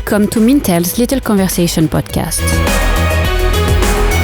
Welcome to Mintel's Little Conversation podcast.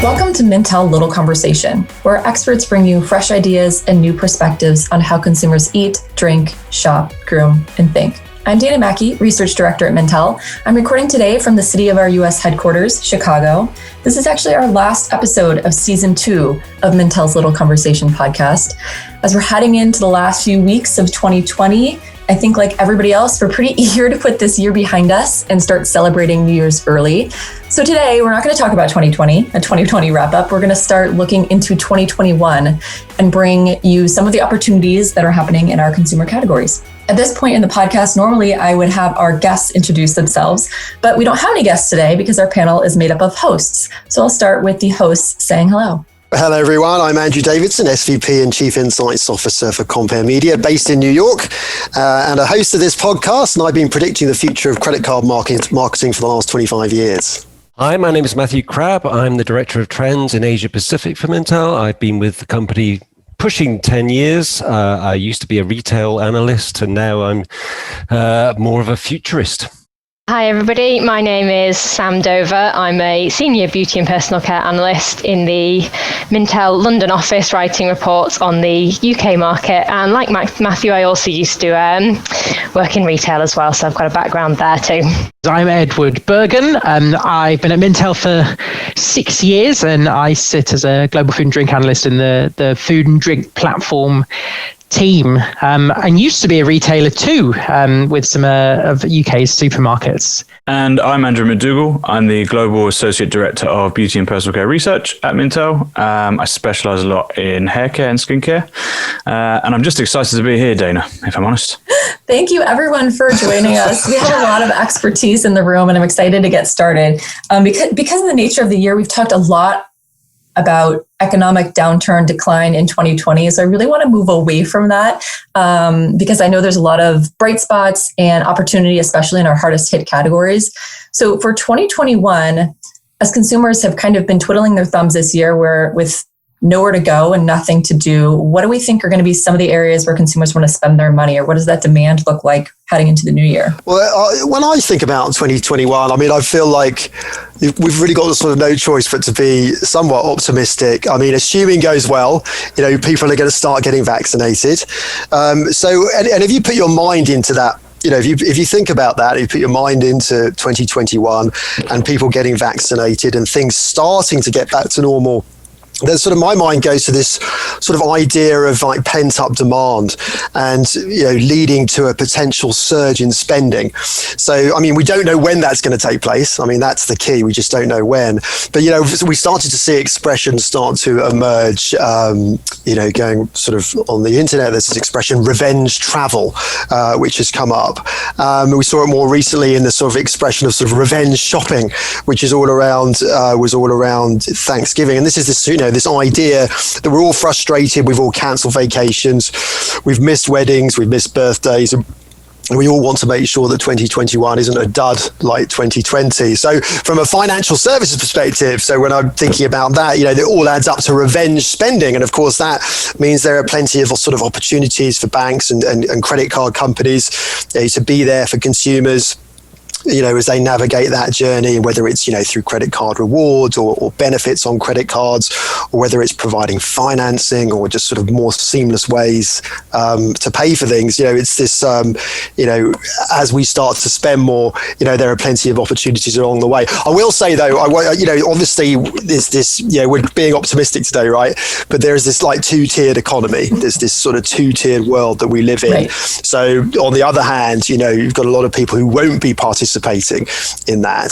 Welcome to Mintel Little Conversation, where experts bring you fresh ideas and new perspectives on how consumers eat, drink, shop, groom, and think. I'm Dana Mackey, Research Director at Mintel. I'm recording today from the city of our U.S. headquarters, Chicago. This is actually our last episode of Season 2 of Mintel's Little Conversation podcast. As we're heading into the last few weeks of 2020, I think like everybody else, we're pretty eager to put this year behind us and start celebrating New Year's early. So today, we're not going to talk about 2020, a 2020 wrap-up. We're going to start looking into 2021 and bring you some of the opportunities that are happening in our consumer categories. At this point in the podcast, normally I would have our guests introduce themselves, but we don't have any guests today because our panel is made up of hosts. So I'll start with the hosts saying hello. Hello, everyone. I'm Andrew Davidson, SVP and Chief Insights Officer for Compare Media, based in New York, and a host of this podcast. And I've been predicting the future of credit card marketing for the last 25 years. Hi, my name is Matthew Crabb. I'm the Director of Trends in Asia Pacific for Mintel. I've been with the company pushing 10 years. I used to be a retail analyst, and now I'm more of a futurist. Hi everybody, my name is Sam Dover. I'm a Senior Beauty and Personal Care Analyst in the Mintel London office, writing reports on the UK market. And like Matthew, I also used to work in retail as well, so I've got a background there too. I'm Edward Bergen. I've been at Mintel for 6 years, and I sit as a Global Food and Drink Analyst in the food and drink platform team, and used to be a retailer too, with some of UK's supermarkets. And I'm Andrew McDougall. I'm the Global Associate Director of Beauty and Personal Care Research at Mintel. I specialise a lot in hair care and skincare. And I'm just excited to be here, Dana, if I'm honest. Thank you, everyone, for joining us. We have a lot of expertise in the room, and I'm excited to get started. Because of the nature of the year, we've talked a lot about economic downturn decline in 2020. So I really want to move away from that because I know there's a lot of bright spots and opportunity, especially in our hardest hit categories. So for 2021, as consumers have kind of been twiddling their thumbs this year, with nowhere to go and nothing to do, what do we think are going to be some of the areas where consumers want to spend their money, or what does that demand look like heading into the new year? Well, when I think about 2021, I mean, I feel like we've really got sort of no choice but to be somewhat optimistic. I mean, assuming goes well, people are going to start getting vaccinated. And if you put your mind into that, if you think about that, if you put your mind into 2021 and people getting vaccinated and things starting to get back to normal, then sort of my mind goes to this sort of idea of like pent up demand and, leading to a potential surge in spending. So, I mean, we don't know when that's going to take place. I mean, that's the key. We just don't know when. But, we started to see expressions start to emerge, going sort of on the internet. There's this expression, revenge travel, which has come up. We saw it more recently in the sort of expression of sort of revenge shopping, which is was all around Thanksgiving. And this is this idea that we're all frustrated, we've all cancelled vacations, we've missed weddings, we've missed birthdays, and we all want to make sure that 2021 isn't a dud like 2020. So from a financial services perspective, so when I'm thinking about that, it all adds up to revenge spending. And of course, that means there are plenty of sort of opportunities for banks and credit card companies to be there for consumers, as they navigate that journey, whether it's, through credit card rewards or benefits on credit cards, or whether it's providing financing or just sort of more seamless ways to pay for things. It's this, as we start to spend more, there are plenty of opportunities along the way. I will say though, obviously there's this, we're being optimistic today, right? But there's this like two-tiered economy. There's this sort of two-tiered world that we live in. Right. So on the other hand, you've got a lot of people who won't be participating in that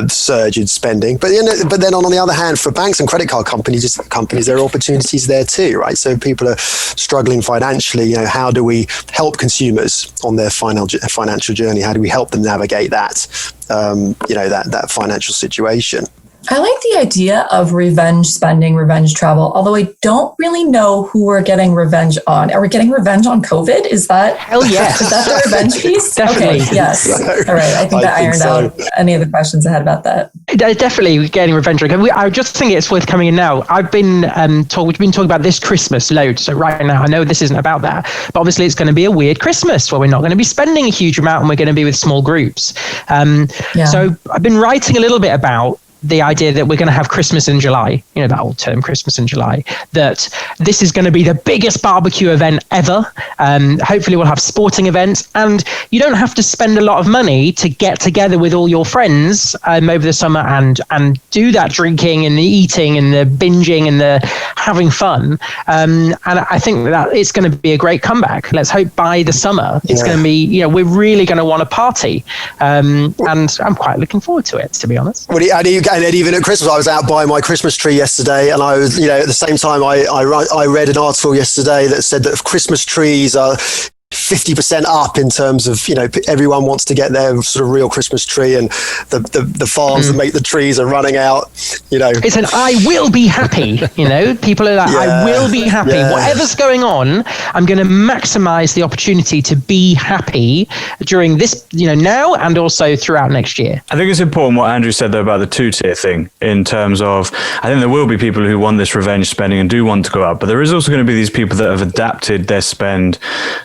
surge in spending, but then on the other hand, for banks and credit card companies, there are opportunities there too, right? So people are struggling financially. How do we help consumers on their financial journey? How do we help them navigate that, that financial situation? I like the idea of revenge spending, revenge travel, although I don't really know who we're getting revenge on. Are we getting revenge on COVID? Is that yes. Is that the revenge piece? Definitely. Okay, yes. All right. I think that ironed out any of the questions I had about that. Definitely getting revenge. I just think it's worth coming in now. We've been talking about this Christmas loads. So right now, I know this isn't about that, but obviously it's going to be a weird Christmas where we're not going to be spending a huge amount and we're going to be with small groups. So I've been writing a little bit about the idea that we're going to have Christmas in July, that old term, Christmas in July, that this is going to be the biggest barbecue event ever. Hopefully we'll have sporting events, and you don't have to spend a lot of money to get together with all your friends over the summer and do that drinking and the eating and the binging and the having fun. And I think that it's going to be a great comeback. Let's hope by the summer it's going to be, we're really going to want to party. And I'm quite looking forward to it, to be honest. Well, and even at Christmas, I was out buying my Christmas tree yesterday, and I was, at the same time, I read an article yesterday that said that Christmas trees are 50% up in terms of, everyone wants to get their sort of real Christmas tree, and the farms that make the trees are running out, It's an I will be happy, people are like, I will be happy. Whatever's going on, I'm going to maximize the opportunity to be happy during this, now and also throughout next year. I think it's important what Andrew said, though, about the two-tier thing in terms of, I think there will be people who want this revenge spending and do want to go out, but there is also going to be these people that have adapted their spend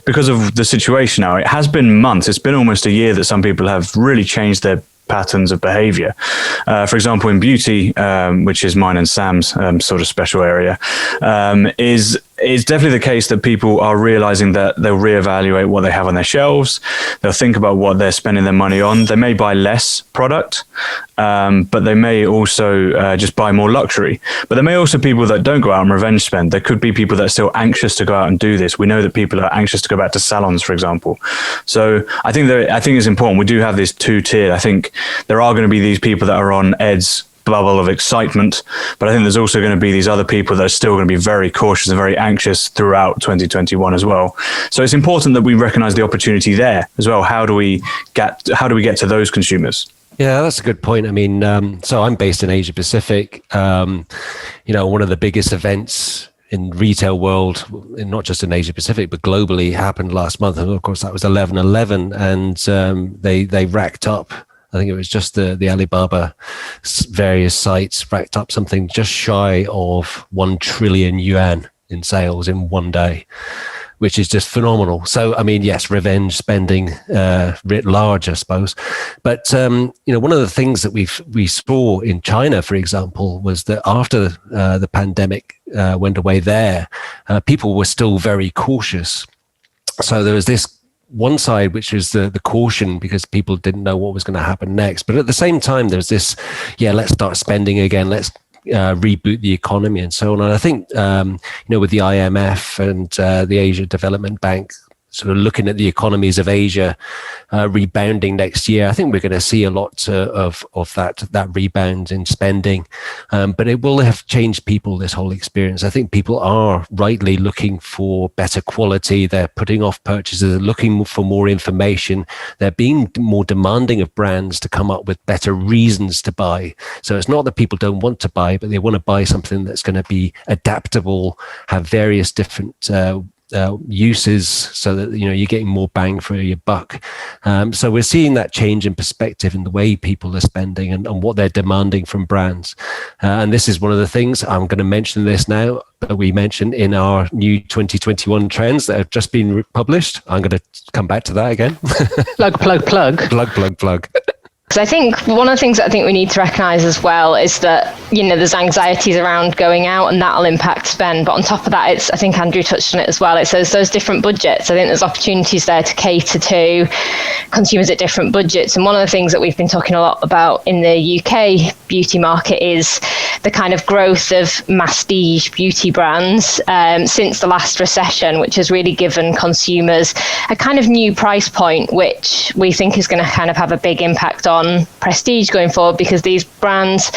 because of the situation now. It has been months. It's been almost a year that some people have really changed their patterns of behavior. For example, in beauty, which is mine and Sam's sort of special area, it's definitely the case that people are realizing that they'll reevaluate what they have on their shelves. They'll think about what they're spending their money on. They may buy less product, but they may also just buy more luxury. But there may also be people that don't go out and revenge spend. There could be people that are still anxious to go out and do this. We know that people are anxious to go back to salons, for example. So I think it's important. We do have this two-tiered. I think there are going to be these people that are on Ed's bubble of excitement, but I think there's also going to be these other people that are still going to be very cautious and very anxious throughout 2021 as well. So it's important that we recognize the opportunity there as well. How do we get to those consumers? Yeah, that's a good point. I mean, so I'm based in Asia Pacific. One of the biggest events in retail world, not just in Asia Pacific, but globally, happened last month. And of course, that was 11/11, and they racked up. I think it was just the Alibaba various sites racked up something just shy of 1 trillion yuan in sales in one day, which is just phenomenal. So, I mean, yes, revenge spending writ large, I suppose. But, one of the things that we saw in China, for example, was that after the pandemic went away there, people were still very cautious. So there was this one side, which is the caution because people didn't know what was going to happen next. But at the same time, there's this, let's start spending again. Let's reboot the economy and so on. And I think, with the IMF and the Asia Development Bank sort of looking at the economies of Asia rebounding next year, I think we're going to see a lot of that rebound in spending. But it will have changed people, this whole experience. I think people are rightly looking for better quality. They're putting off purchases, they're looking for more information. They're being more demanding of brands to come up with better reasons to buy. So it's not that people don't want to buy, but they want to buy something that's going to be adaptable, have various different uses, so that you're getting more bang for your buck. So we're seeing that change in perspective in the way people are spending and what they're demanding from brands. And this is one of the things I'm going to mention this now that we mentioned in our new 2021 trends that have just been published. I'm going to come back to that again. Plug. Because I think one of the things that I think we need to recognise as well is that, there's anxieties around going out and that'll impact spend. But on top of that, I think Andrew touched on it as well. It's those different budgets. I think there's opportunities there to cater to consumers at different budgets. And one of the things that we've been talking a lot about in the UK beauty market is the kind of growth of masstige beauty brands since the last recession, which has really given consumers a kind of new price point, which we think is going to kind of have a big impact on prestige going forward, because these brands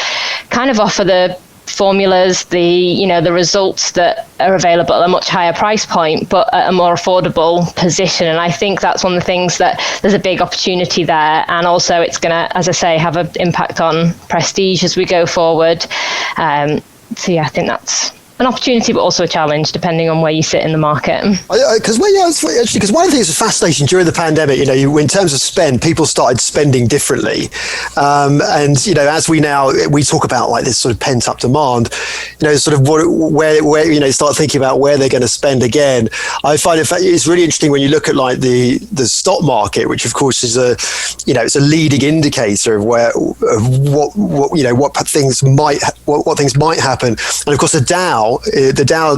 kind of offer the formulas, the results that are available at a much higher price point, but at a more affordable position. And I think that's one of the things that there's a big opportunity there. And also it's going to, as I say, have an impact on prestige as we go forward. So yeah, I think that's an opportunity, but also a challenge, depending on where you sit in the market. Because one of the things that's fascinating during the pandemic, in terms of spend, people started spending differently, and as we talk about like this sort of pent up demand, sort of where start thinking about where they're going to spend again. I find it's really interesting when you look at like the stock market, which of course is it's a leading indicator of what things might happen, and of course the Dow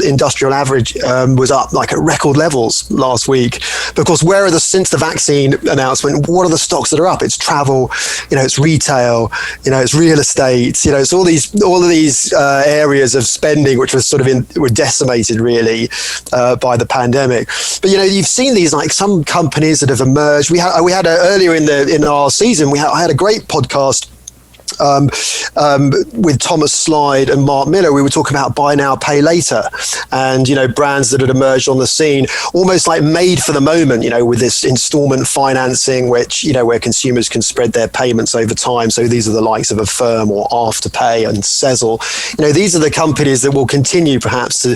Industrial Average was up like at record levels last week. But of course, since the vaccine announcement, what are the stocks that are up? It's travel, it's retail, it's real estate, it's all of these areas of spending which was were decimated really by the pandemic. But you've seen these like some companies that have emerged. We had earlier in our season, I had a great podcast with Thomas Slide and Mark Miller. We were talking about buy now, pay later, and brands that had emerged on the scene, almost like made for the moment. With this installment financing, which where consumers can spread their payments over time. So these are the likes of Affirm or Afterpay and Sezzle. These are the companies that will continue perhaps to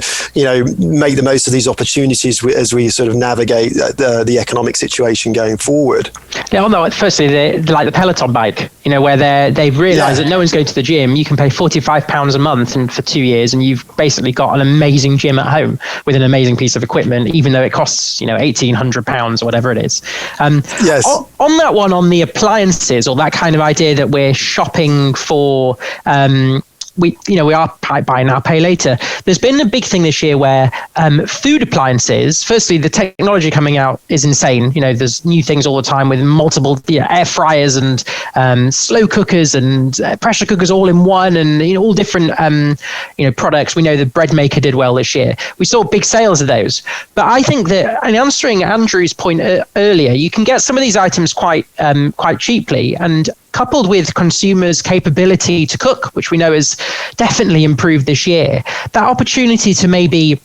make the most of these opportunities as we sort of navigate the economic situation going forward. Yeah, no. Firstly, like the Peloton bike, where they've realize that no one's going to the gym. You can pay £45 a month and for 2 years, and you've basically got an amazing gym at home with an amazing piece of equipment, even though it costs £1,800 or whatever it is. Yes. On that one, on the appliances, or that kind of idea that we're shopping for. We are buy now, pay later. There's been a big thing this year where food appliances, firstly, the technology coming out is insane. There's new things all the time with multiple air fryers and slow cookers and pressure cookers all in one, and all different products. We know the bread maker did well this year. We saw big sales of those. But I think that, and answering Andrew's point earlier, you can get some of these items quite cheaply, and coupled with consumers' capability to cook, which we know has definitely improved this year, that opportunity to maybe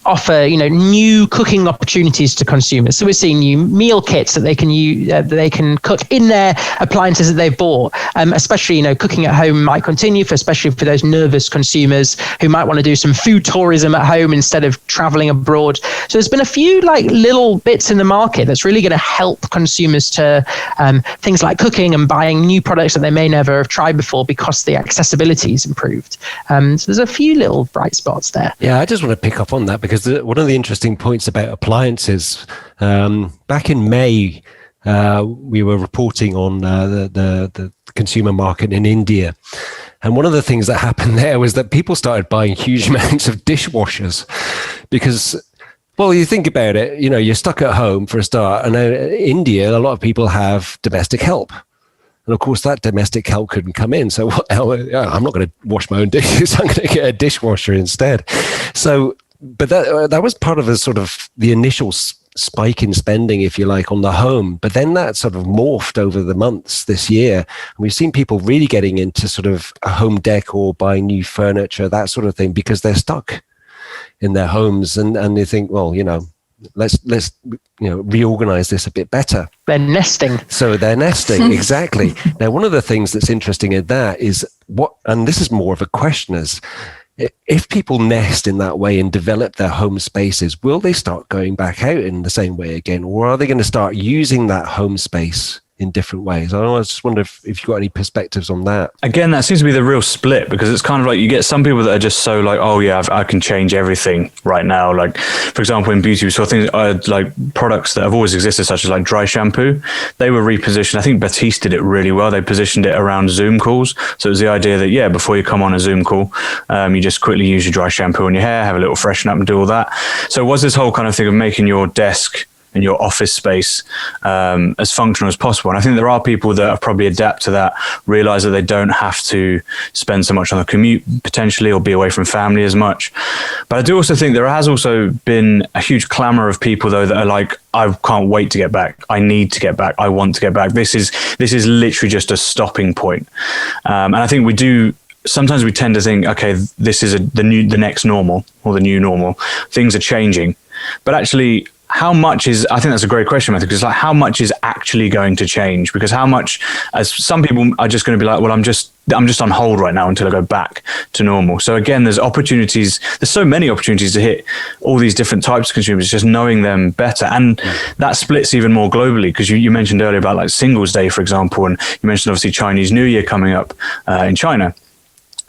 offer new cooking opportunities to consumers. So we're seeing new meal kits that they can use, that they can cook in their appliances that they've bought. Especially cooking at home might continue, especially for those nervous consumers who might want to do some food tourism at home instead of traveling abroad. So there's been a few like little bits in the market that's really going to help consumers to things like cooking and buying new products that they may never have tried before because the accessibility is improved. So there's a few little bright spots there. Yeah, I just want to pick up on that because one of the interesting points about appliances, back in May, we were reporting on the consumer market in India. And one of the things that happened there was that people started buying huge amounts of dishwashers because, well, you think about it, you're stuck at home for a start. And in India, a lot of people have domestic help. And of course, that domestic help couldn't come in. So I'm not going to wash my own dishes. I'm going to get a dishwasher instead. So, but that was part of a sort of the initial spike in spending, if you like, on the home. But then that sort of morphed over the months this year. And we've seen people really getting into sort of a home decor, buying new furniture, that sort of thing, because they're stuck in their homes and they think, well, let's reorganize this a bit better. They're nesting. So they're nesting, exactly. Now, one of the things that's interesting in that is and this is more of a question, is if people nest in that way and develop their home spaces, will they start going back out in the same way again? Or are they going to start using that home space in different ways? I just wonder if you've got any perspectives on that. Again, that seems to be the real split, because it's kind of like you get some people that are just so like, oh yeah, I can change everything right now. Like, for example, in beauty, we saw things like products that have always existed, such as like dry shampoo. They were repositioned. I think Batiste did it really well. They positioned it around Zoom calls. So it was the idea that, yeah, before you come on a Zoom call, you just quickly use your dry shampoo on your hair, have a little freshen up and do all that. So it was this whole kind of thing of making your desk and your office space as functional as possible. And I think there are people that have probably adapt to that, realize that they don't have to spend so much on the commute potentially, or be away from family as much. But I do also think there has also been a huge clamor of people though that are like, I can't wait to get back. I need to get back. I want to get back. This is literally just a stopping point. And I think we do sometimes we tend to think, okay, this is the next normal or the new normal. Things are changing, but actually, how much is? I think that's a great question, Matthew. Because like, how much is actually going to change? Because how much, as some people are just going to be like, well, I'm just on hold right now until I go back to normal. So again, there's opportunities. There's so many opportunities to hit all these different types of consumers, just knowing them better, and that splits even more globally. Because you mentioned earlier about like Singles Day, for example, and you mentioned obviously Chinese New Year coming up in China.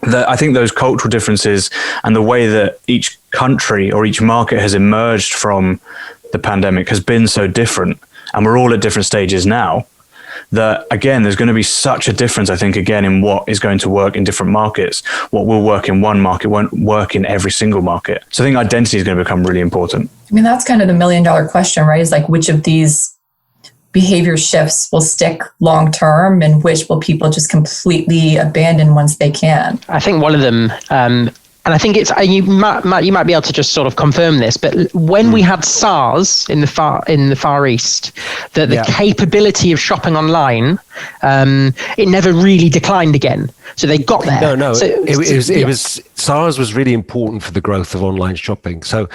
I think those cultural differences and the way that each country or each market has emerged from the pandemic has been so different, and we're all at different stages now, that again, there's going to be such a difference, I think, again, in what is going to work in different markets. What will work in one market won't work in every single market. So I think identity is going to become really important. I mean, that's kind of the $1 million question, right? Is like, which of these behavior shifts will stick long term and which will people just completely abandon once they can? I think one of them, and I think it's you might be able to just sort of confirm this, but when we had SARS in the Far East, the capability of shopping online, it never really declined again. So they got there. No. So, it was SARS was really important for the growth of online shopping. So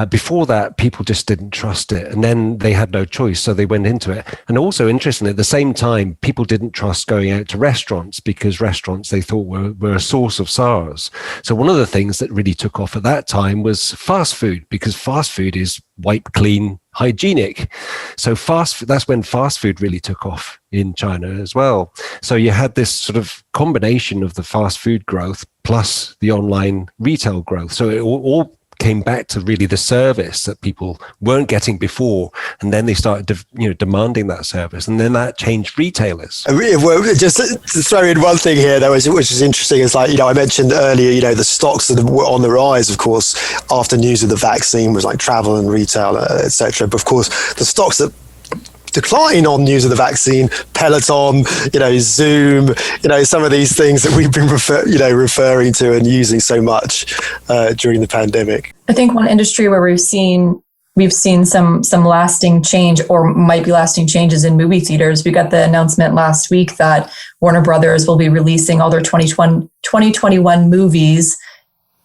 before that, people just didn't trust it, and then they had no choice, so they went into it. And also, interestingly, at the same time, people didn't trust going out to restaurants because restaurants they thought were a source of SARS. So one of the things that really took off at that time was fast food, because fast food is wipe, clean, hygienic. So that's when fast food really took off in China as well. So you had this sort of combination of the fast food growth plus the online retail growth. So it all came back to really the service that people weren't getting before, and then they started demanding that service, and then that changed retailers. Just to throw in one thing here, though, which is interesting, is like, I mentioned earlier, the stocks that were on the rise, of course, after news of the vaccine was like travel and retail, etc. But of course, the stocks that decline on news of the vaccine, Peloton, Zoom, some of these things that we've been referring to and using so much during the pandemic. I think one industry where we've seen some lasting change, or might be lasting changes, in movie theaters. We got the announcement last week that Warner Brothers will be releasing all their 2021 movies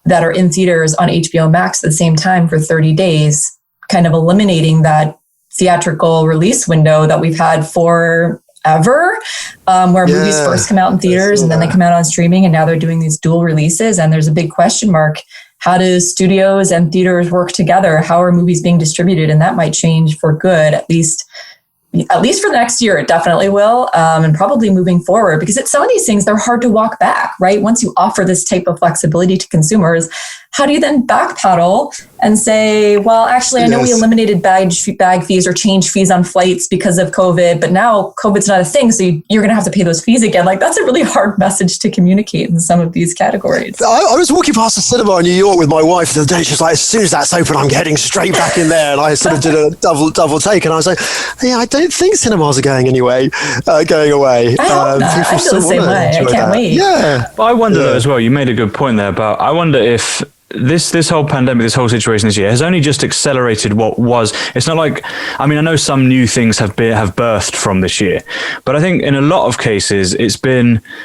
that are in theaters on HBO Max at the same time for 30 days, kind of eliminating that theatrical release window that we've had forever, where movies first come out in theaters and then they come out on streaming, and now they're doing these dual releases. And there's a big question mark. How do studios and theaters work together? How are movies being distributed? And that might change for good, at least for the next year. It definitely will, and probably moving forward, because some of these things, they're hard to walk back, right? Once you offer this type of flexibility to consumers, how do you then backpedal and say, well, actually, I know we eliminated bag fees or change fees on flights because of COVID, but now COVID's not a thing, so you're going to have to pay those fees again. Like, that's a really hard message to communicate in some of these categories. I was walking past the cinema in New York with my wife the other day. She's like, as soon as that's open, I'm getting straight back in there. And I sort of did a double take, and I was like, I don't think cinemas are going away. I feel the same way. I can't wait. Yeah. But I wonder though as well, you made a good point there about, I wonder if this whole pandemic, this whole situation this year has only just accelerated what was. It's not like, I know some new things have birthed from this year, but I think in a lot of cases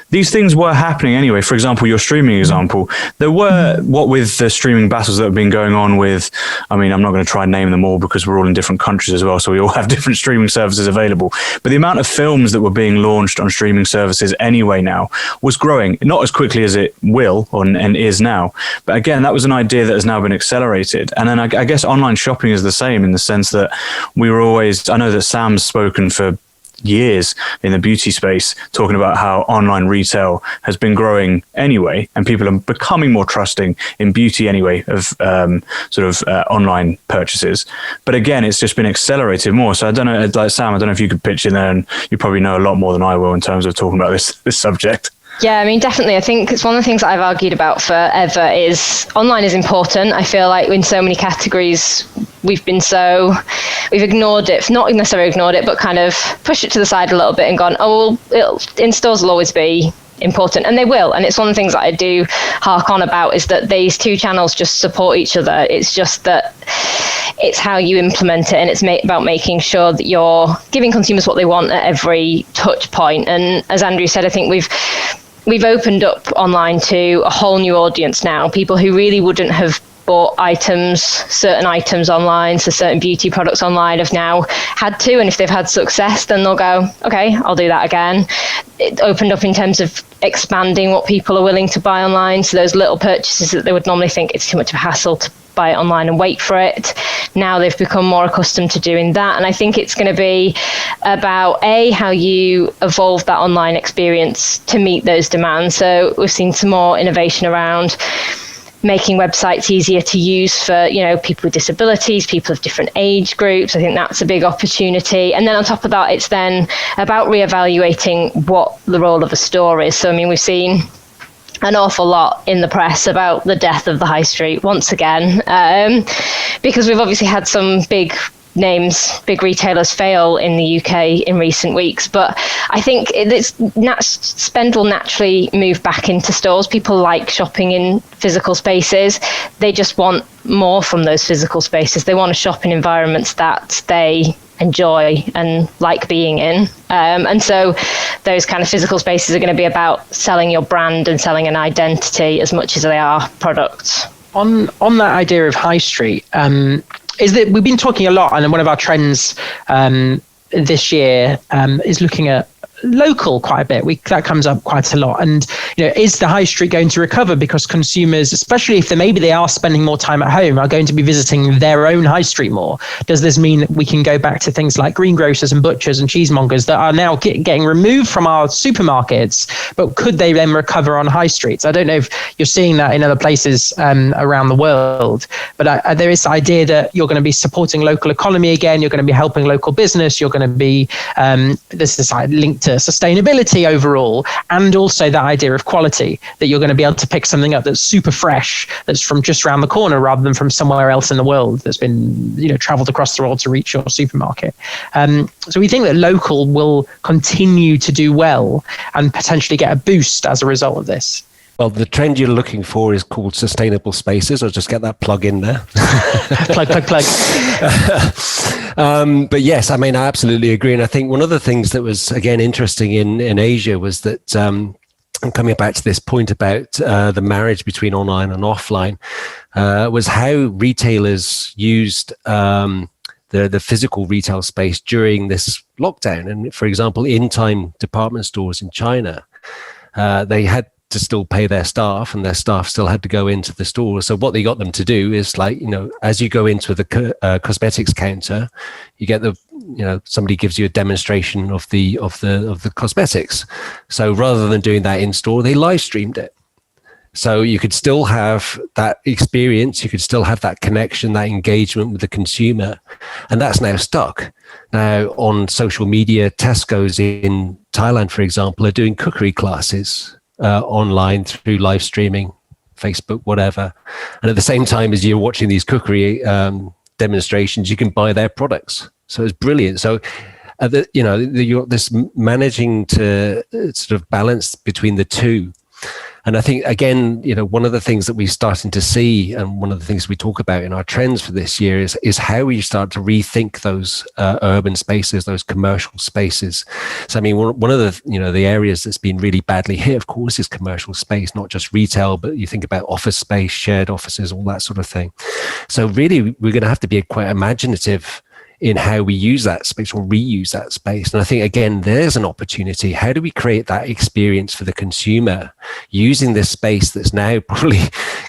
these things were happening anyway. For example, your streaming example, there were, what with the streaming battles that have been going on with, I'm not going to try and name them all because we're all in different countries as well, so we all have different streaming services available, but the amount of films that were being launched on streaming services anyway now was growing, not as quickly as it will and is now, but again, that was an idea that has now been accelerated. And then I guess online shopping is the same, in the sense that I know that Sam's spoken for years in the beauty space, talking about how online retail has been growing anyway, and people are becoming more trusting in beauty anyway of online purchases. But again, it's just been accelerated more. So I don't know, like Sam, I don't know if you could pitch in there, and you probably know a lot more than I will in terms of talking about this subject. Yeah, definitely. I think it's one of the things that I've argued about forever is online is important. I feel like in so many categories, we've ignored it, not necessarily ignored it, but kind of pushed it to the side a little bit and gone, in-stores will always be important, and they will. And it's one of the things that I do hark on about, is that these two channels just support each other. It's just that it's how you implement it, and it's about making sure that you're giving consumers what they want at every touch point. And as Andrew said, I think we've opened up online to a whole new audience now, people who really wouldn't have bought certain items online, so certain beauty products online have now had to, and if they've had success, then they'll go, okay, I'll do that again. It opened up in terms of expanding what people are willing to buy online, so those little purchases that they would normally think it's too much of a hassle to buy it online and wait for it. Now they've become more accustomed to doing that, and I think it's going to be about how you evolve that online experience to meet those demands. So we've seen some more innovation around making websites easier to use for, people with disabilities, people of different age groups. I think that's a big opportunity. And then on top of that, it's then about reevaluating what the role of a store is. So, we've seen an awful lot in the press about the death of the high street once again, because we've obviously had some big names, big retailers fail in the UK in recent weeks. But I think spend will naturally move back into stores. People like shopping in physical spaces. They just want more from those physical spaces. They want to shop in environments that they enjoy and like being in. And so those kind of physical spaces are going to be about selling your brand and selling an identity as much as they are products. On that idea of high street, is that we've been talking a lot, and one of our trends this year is looking at local quite a bit. That comes up quite a lot. And is the high street going to recover because consumers, especially if they are spending more time at home, are going to be visiting their own high street more? Does this mean that we can go back to things like greengrocers and butchers and cheesemongers that are now getting removed from our supermarkets, but could they then recover on high streets? I don't know if you're seeing that in other places around the world, but there is the idea that you're going to be supporting local economy again, you're going to be helping local business, you're going to be this is linked to sustainability overall, and also that idea of quality, that you're going to be able to pick something up that's super fresh, that's from just around the corner rather than from somewhere else in the world that's been traveled across the world to reach your supermarket. So we think that local will continue to do well and potentially get a boost as a result of this. Well, the trend you're looking for is called sustainable spaces. I'll just get that plug in there. plug. But yes, I absolutely agree. And I think one of the things that was, again, interesting in Asia was that, and coming back to this point about the marriage between online and offline, was how retailers used the physical retail space during this lockdown. And for example, in-time department stores in China, they had to still pay their staff, and their staff still had to go into the store. So what they got them to do is, as you go into the cosmetics counter, you get somebody gives you a demonstration of the cosmetics. So rather than doing that in store, they live streamed it. So you could still have that experience, you could still have that connection, that engagement with the consumer, and that's now stuck. Now on social media, Tesco's in Thailand, for example, are doing cookery classes online through live streaming, Facebook, whatever. And at the same time as you're watching these cookery demonstrations, you can buy their products. So it's brilliant. So, you're this managing to sort of balance between the two. And I think, again, one of the things that we're starting to see, and one of the things we talk about in our trends for this year is how we start to rethink those urban spaces, those commercial spaces. So, one of the areas that's been really badly hit, of course, is commercial space, not just retail, but you think about office space, shared offices, all that sort of thing. So really, we're going to have to be quite imaginative in how we use that space or reuse that space. And I think, again, there's an opportunity. How do we create that experience for the consumer using this space that's now probably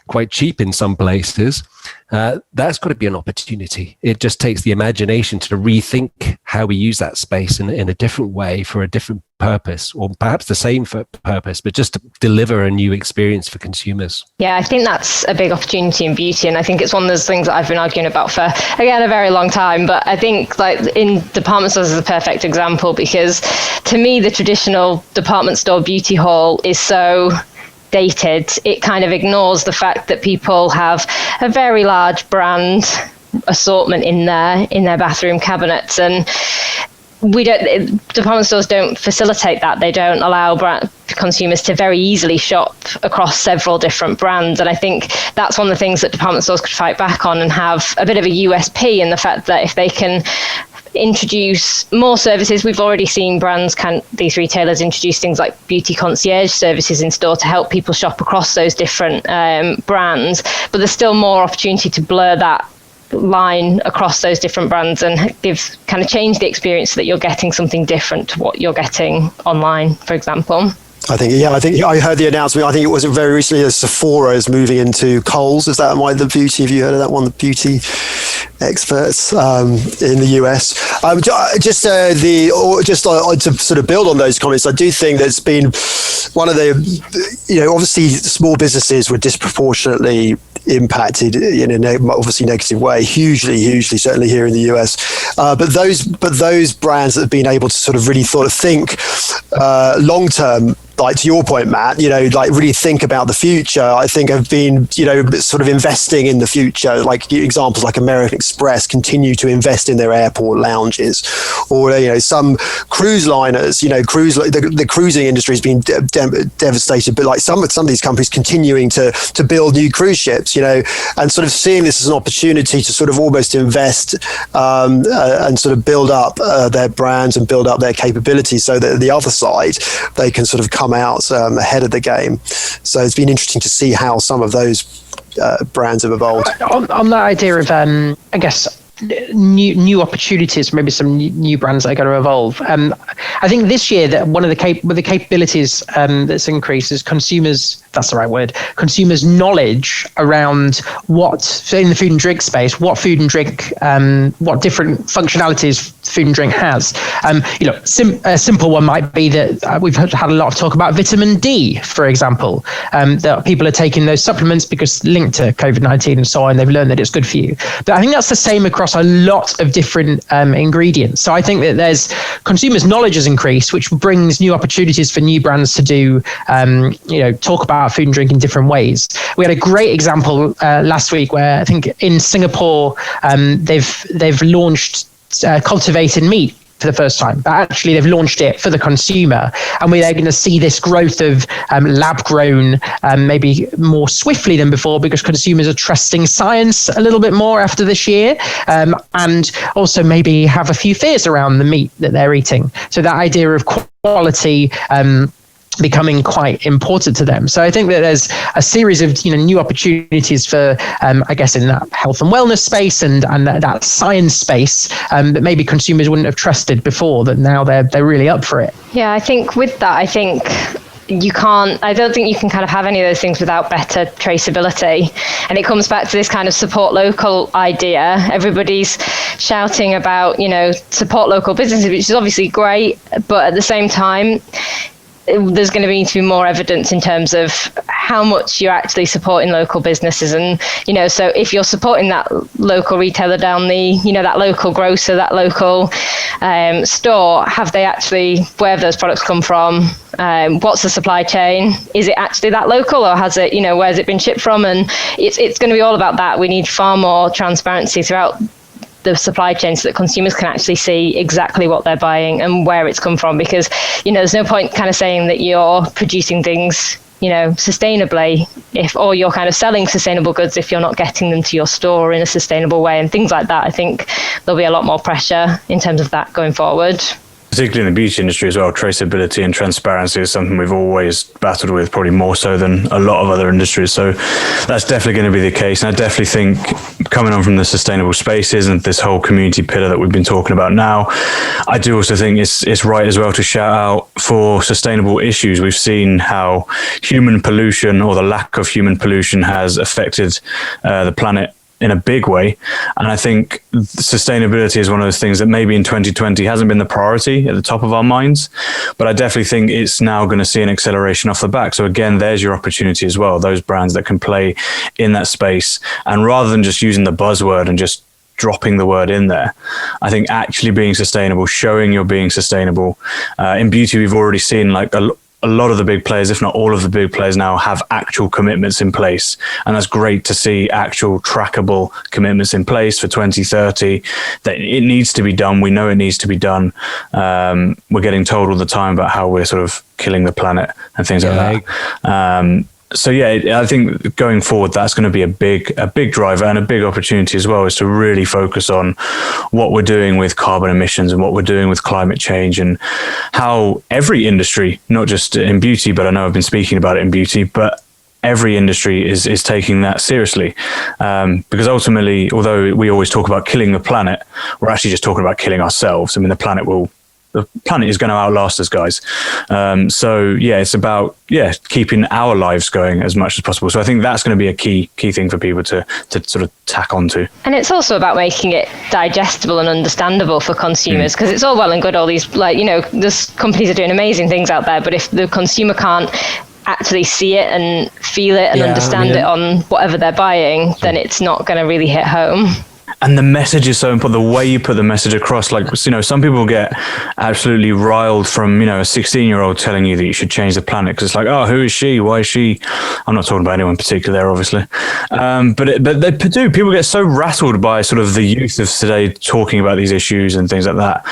quite cheap in some places? That's got to be an opportunity. It just takes the imagination to rethink how we use that space in a different way for a different purpose, or perhaps the same purpose, but just to deliver a new experience for consumers. Yeah, I think that's a big opportunity in beauty, and I think it's one of those things that I've been arguing about for, again, a very long time. But I think in department stores is a perfect example, because to me, the traditional department store beauty hall is so dated. It kind of ignores the fact that people have a very large brand assortment in their bathroom cabinets, and department stores don't facilitate that. They don't allow consumers to very easily shop across several different brands. And I think that's one of the things that department stores could fight back on and have a bit of a USP, in the fact that if they can introduce more services. We've already seen these retailers introduce things like beauty concierge services in store to help people shop across those different brands, but there's still more opportunity to blur that line across those different brands and change the experience so that you're getting something different to what you're getting online, for example. I think I heard the announcement. I think it was very recently that Sephora is moving into Kohl's. Is that why the beauty? Have you heard of that one? The beauty experts in the US. To sort of build on those comments, I do think that's been one of the, obviously small businesses were disproportionately impacted in a obviously negative way, hugely, certainly here in the US. But those brands that have been able to sort of really think long term, like to your point, Matt, like really think about the future, I think have been, sort of investing in the future. Like examples like American Express continue to invest in their airport lounges, or, some cruise liners, the cruising industry has been devastated, but like some of these companies continuing to build new cruise ships, and sort of seeing this as an opportunity to sort of almost invest and sort of build up their brands and build up their capabilities so that the other side, they can sort of come out ahead of the game. So it's been interesting to see how some of those brands have evolved. On that idea of, I guess, new opportunities, maybe some new brands that are going to evolve. I think this year that one of the capabilities that's increased is consumers' knowledge around so in the food and drink space, what food and drink, what different functionalities food and drink has. A simple one might be that we've had a lot of talk about vitamin D, for example, that people are taking those supplements because linked to COVID-19 and so on, they've learned that it's good for you. But I think that's the same across a lot of different ingredients. So I think that there's consumers' knowledge has increased, which brings new opportunities for new brands to do, talk about food and drink in different ways. We had a great example last week where I think in Singapore, they've launched cultivated meat for the first time, but actually they've launched it for the consumer, and we're going to see this growth of lab grown maybe more swiftly than before because consumers are trusting science a little bit more after this year, and also maybe have a few fears around the meat that they're eating. So that idea of quality becoming quite important to them. So I think that there's a series of new opportunities for I guess in that health and wellness space and that science space that maybe consumers wouldn't have trusted before, that now they're really up for it. Yeah, I think with that, I don't think you can kind of have any of those things without better traceability. And it comes back to this kind of support local idea. Everybody's shouting about, support local businesses, which is obviously great, but at the same time, there's going to need to be more evidence in terms of how much you're actually supporting local businesses. And, so if you're supporting that local retailer down that local grocer, that local store, where have those products come from? What's the supply chain? Is it actually that local, or has it, where's it been shipped from? And it's going to be all about that. We need far more transparency throughout the supply chain so that consumers can actually see exactly what they're buying and where it's come from, because there's no point kind of saying that you're producing things sustainably or you're kind of selling sustainable goods if you're not getting them to your store in a sustainable way and things like that. I think there'll be a lot more pressure in terms of that going forward. Particularly in the beauty industry as well, traceability and transparency is something we've always battled with, probably more so than a lot of other industries. So that's definitely going to be the case. And I definitely think, coming on from the sustainable spaces and this whole community pillar that we've been talking about now, I do also think it's right as well to shout out for sustainable issues. We've seen how human pollution, or the lack of human pollution, has affected the planet in a big way. And I think sustainability is one of those things that maybe in 2020 hasn't been the priority at the top of our minds, but I definitely think it's now going to see an acceleration off the back. So again, there's your opportunity as well, those brands that can play in that space. And rather than just using the buzzword and just dropping the word in there, I think actually being sustainable, showing you're being sustainable. In beauty, we've already seen like a lot of the big players, if not all of the big players now, have actual commitments in place. And that's great to see actual trackable commitments in place for 2030, that it needs to be done. We know it needs to be done. We're getting told all the time about how we're sort of killing the planet and things like that. So yeah, I think going forward, that's going to be a big driver and a big opportunity as well, is to really focus on what we're doing with carbon emissions and what we're doing with climate change, and how every industry, not just in beauty, but I know I've been speaking about it in beauty, but every industry is taking that seriously. Because ultimately, although we always talk about killing the planet, we're actually just talking about killing ourselves. I mean, the planet is going to outlast us, guys. So yeah, it's about keeping our lives going as much as possible. So I think that's going to be a key thing for people to sort of tack onto. And it's also about making it digestible and understandable for consumers, because it's all well and good, all these, like, you know, this companies are doing amazing things out there, but if the consumer can't actually see it and feel it and understand it on whatever they're buying, then it's not going to really hit home. And the message is so important, the way you put the message across. Like, you know, some people get absolutely riled from, you know, a 16-year-old telling you that you should change the planet, because it's like, oh, who is she? Why is she? I'm not talking about anyone in particular there, obviously. But they do. People get so rattled by sort of the youth of today talking about these issues and things like that.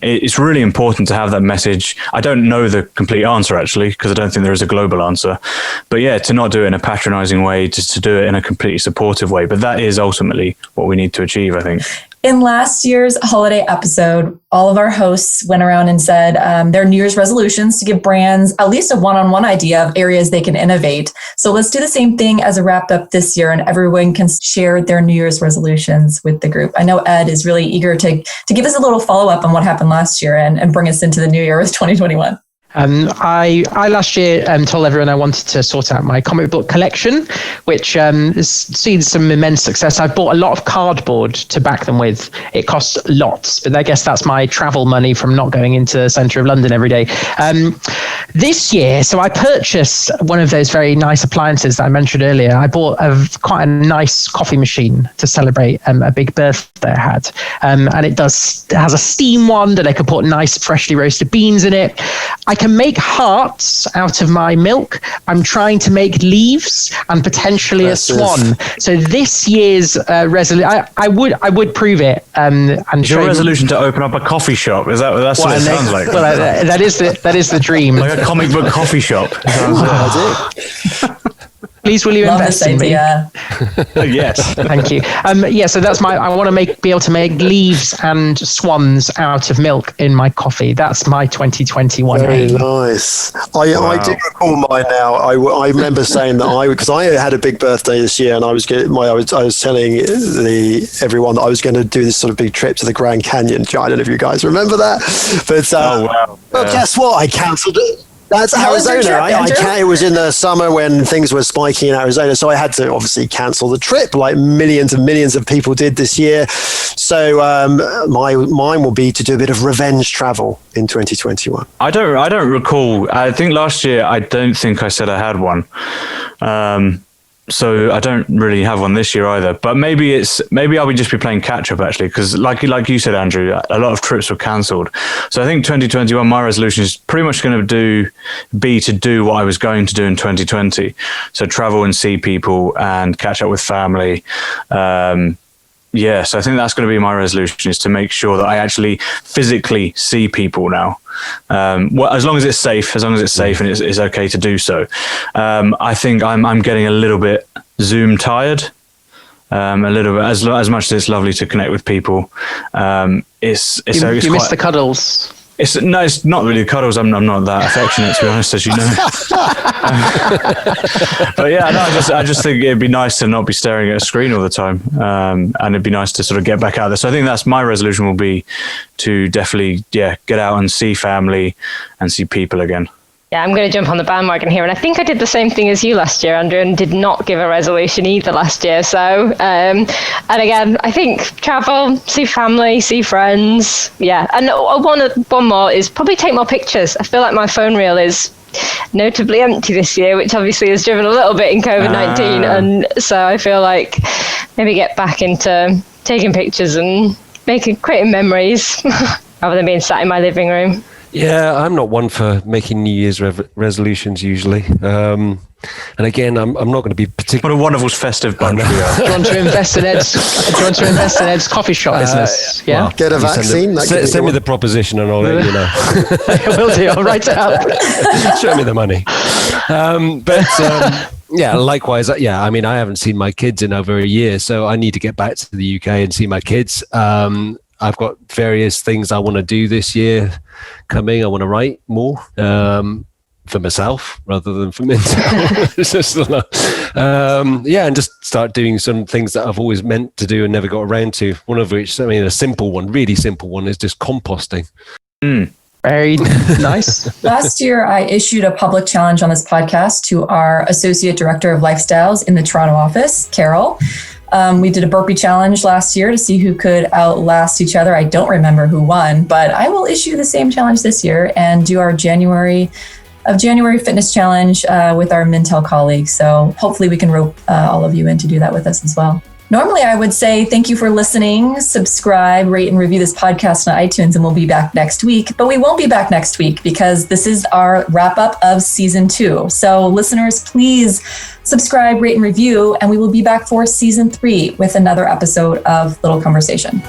It's really important to have that message. I don't know the complete answer, actually, because I don't think there is a global answer. But yeah, to not do it in a patronizing way, just to do it in a completely supportive way. But that is ultimately what we need to achieve, I think. In last year's holiday episode, all of our hosts went around and said their New Year's resolutions to give brands at least a one-on-one idea of areas they can innovate. So let's do the same thing as a wrap up this year, and everyone can share their New Year's resolutions with the group. I know Ed is really eager to give us a little follow-up on what happened last year and bring us into the new year with 2021. I last year told everyone I wanted to sort out my comic book collection, which has seen some immense success. I've bought a lot of cardboard to back them with. It costs lots, but I guess that's my travel money from not going into the centre of London every day. This year, so I purchased one of those very nice appliances that I mentioned earlier. I bought quite a nice coffee machine to celebrate a big birthday I had. And it has a steam wand, and I can put nice freshly roasted beans in it. I can make hearts out of my milk. I'm trying to make leaves and potentially a swan. So this year's resolution, I would prove it. And is your resolution to open up a coffee shop? Is that's what it sounds like? Well, that is the dream. Like a comic book coffee shop. Please, will you invest in me? Yes. Thank you. So that's I want to be able to make leaves and swans out of milk in my coffee. That's my 2021 Very aim. Nice. I do recall mine now. I remember saying that because I had a big birthday this year, and I was telling everyone that I was going to do this sort of big trip to the Grand Canyon. I don't know if you guys remember that, but well, guess what? I cancelled it. That's Arizona. It was in the summer when things were spiking in Arizona, so I had to obviously cancel the trip, like millions and millions of people did this year. So mine will be to do a bit of revenge travel in 2021. I don't recall. I think last year I don't think I said I had one. So I don't really have one this year either, but maybe I would just be playing catch up, actually, because like you said, Andrew, a lot of trips were cancelled. So I think 2021, my resolution is pretty much going to do what I was going to do in 2020. So travel and see people and catch up with family. So I think that's going to be my resolution, is to make sure that I actually physically see people now. As long as it's safe and it's okay to do so. I think I'm getting a little bit Zoom tired. A little bit, as much as it's lovely to connect with people. You miss the cuddles. It's not really cuddles. I'm not that affectionate, to be honest, as you know. But yeah, no, I just think it'd be nice to not be staring at a screen all the time, and it'd be nice to sort of get back out there. So I think that's my resolution, will be to definitely get out and see family and see people again. Yeah, I'm going to jump on the bandwagon here. And I think I did the same thing as you last year, Andrew, and did not give a resolution either last year. So, and again, I think travel, see family, see friends. Yeah. And one more is probably take more pictures. I feel like my phone reel is notably empty this year, which obviously has driven a little bit in COVID-19. And so I feel like maybe get back into taking pictures and creating memories rather than being sat in my living room. Yeah, I'm not one for making New Year's resolutions usually. And again, I'm not going to be particular. What a wonderful festive bunch we are. Do you want to invest in Ed's coffee shop business? Yeah. Well, get a vaccine. Send me the proposition and I'll let you know. Will do. I'll write it up. Show me the money. Yeah, likewise. Yeah, I mean, I haven't seen my kids in over a year, so I need to get back to the UK and see my kids. I've got various things I want to do this year coming. I want to write more for myself rather than for Mintel. It's just, and just start doing some things that I've always meant to do and never got around to. One of which, I mean, a simple one, really simple one, is just composting. Very nice. Last year, I issued a public challenge on this podcast to our Associate Director of Lifestyles in the Toronto office, Carol. We did a burpee challenge last year to see who could outlast each other. I don't remember who won, but I will issue the same challenge this year and do our January fitness challenge with our Mintel colleagues. So hopefully we can rope all of you in to do that with us as well. Normally, I would say thank you for listening, subscribe, rate, and review this podcast on iTunes, and we'll be back next week. But we won't be back next week because this is our wrap-up of Season 2. So listeners, please subscribe, rate, and review, and we will be back for Season 3 with another episode of Little Conversation.